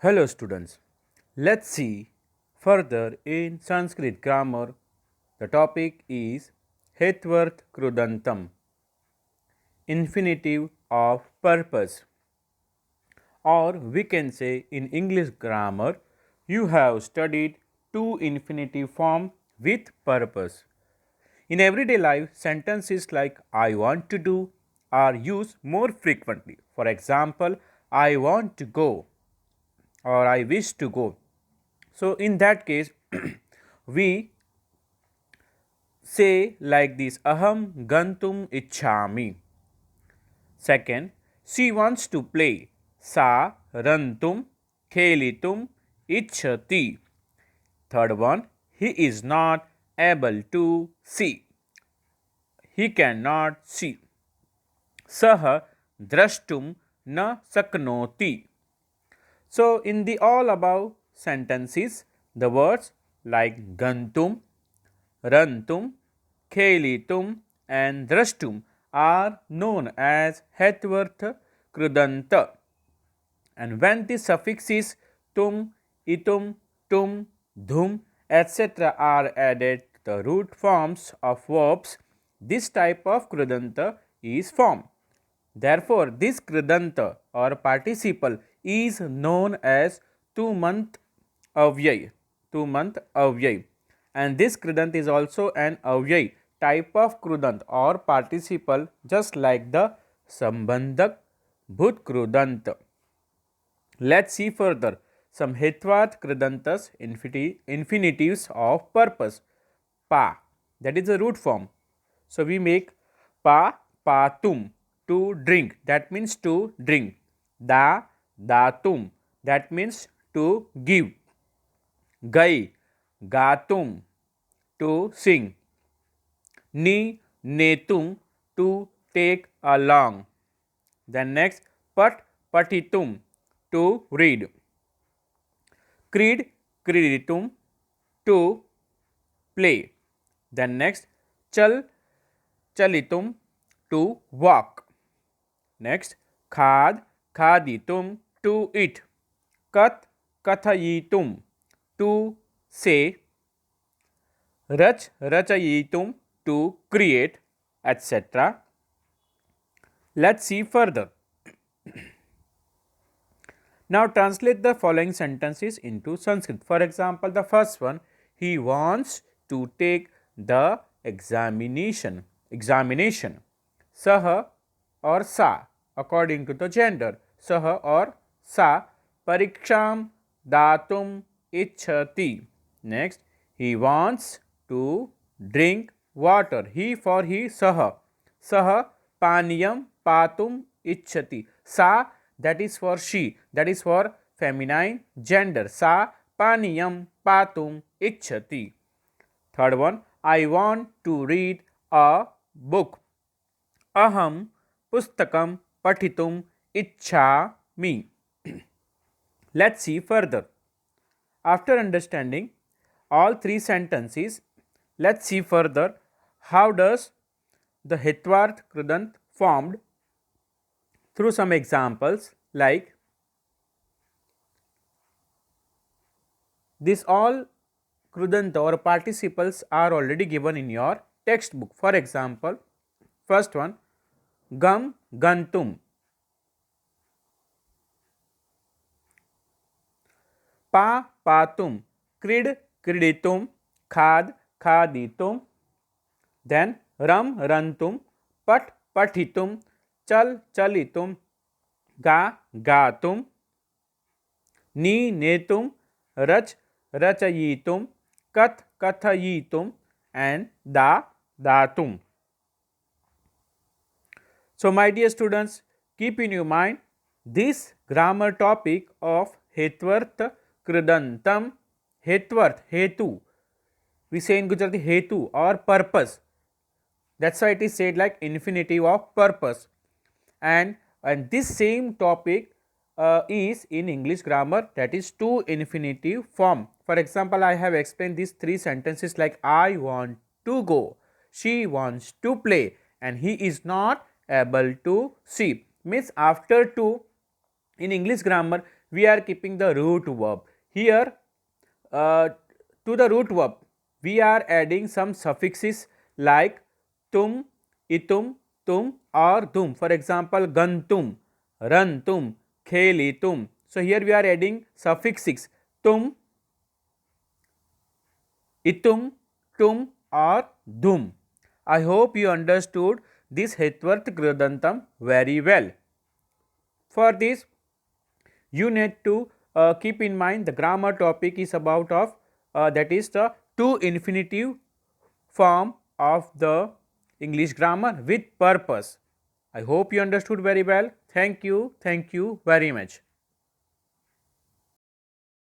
Hello students, let's see further in Sanskrit grammar. The topic is Hetvarth Krudantam, infinitive of purpose, or we can say in English grammar, you have studied two infinitive form with purpose. In everyday life, sentences like I want to do are used more frequently. For example, I want to go or I wish to go. So, in that case, we say like this Aham gantum ichhami. Second, she wants to play. Sa rantum khelitum ichhati. Third one, he is not able to see. He cannot see. Sah drashtum na saknoti. So, in the all above sentences, the words like gantum, rantum, khelitum, and drashtum are known as Hetvarth Krudanta. And when the suffixes tum, itum, tum, dhum, etc. are added to the root forms of verbs, this type of Krudanta is formed. Therefore, this Kridanta or participle is known as two-month avyay, two-month avyay, and this Kridant is also an avyay type of Krudant or participle just like the Sambandhak Bhut Krudant. Let's see further some Hetvat Kridantas infinitives of purpose. Pa, that is the root form. So we make pa, patum, to drink, that means to drink. Da, datum, that means to give. Gai, gatum, to sing. Ni, netum, to take along. Then next, pat, patitum, to read. Creed, creeditum, to play. Then next, chal, chalitum, to walk. Next, khad, khaditum, to eat. Kat, kathayitum, to say. Rach, rachayitum, to create, etc. Let's see further. Now translate the following sentences into Sanskrit. For example, the first one, he wants to take the examination. Sah or sa according to the gender. Sah or sa pariksham datum ichhati. Next, he wants to drink water. He for he sah. Sah paniyam patum ichhati. Sa, that is for she, that is for feminine gender. Sa paniyam patum ichhati. Third one, I want to read a book. Aham pustakam pathitum ichhami. Let's see further. After understanding all three sentences, let's see further how does the Hetvarth Krudant formed through some examples like this. All Krudanta or participles are already given in your textbook. For example, first one, gam gantum, pa patum, krid kriditum, khad khaditum, then ram rantum, pat pathitum, chal chalitum, ga gatum, ni netum, rach rachayitum, kat kathayitum, and da datum. So, my dear students, keep in your mind this grammar topic of Hetvarth Kridantam. Hetvarth, hetu. We say in Gujarati hetu or purpose. That's why it is said like infinitive of purpose. And this same topic is in English grammar, that is two infinitive form. For example, I have explained these three sentences like I want to go, she wants to play, and he is not able to see. Means after two, in English grammar we are keeping the root verb. Here, to the root verb, we are adding some suffixes like tum, itum, tum or tum. For example, gantum, rantum, khelitum. So here we are adding suffixes tum, itum, tum or dum. I hope you understood this Hetvarth Kriyadantam very well. For this, you need to keep in mind the grammar topic is about of that is the to infinitive form of the English grammar with purpose. I hope you understood very well. Thank you very much.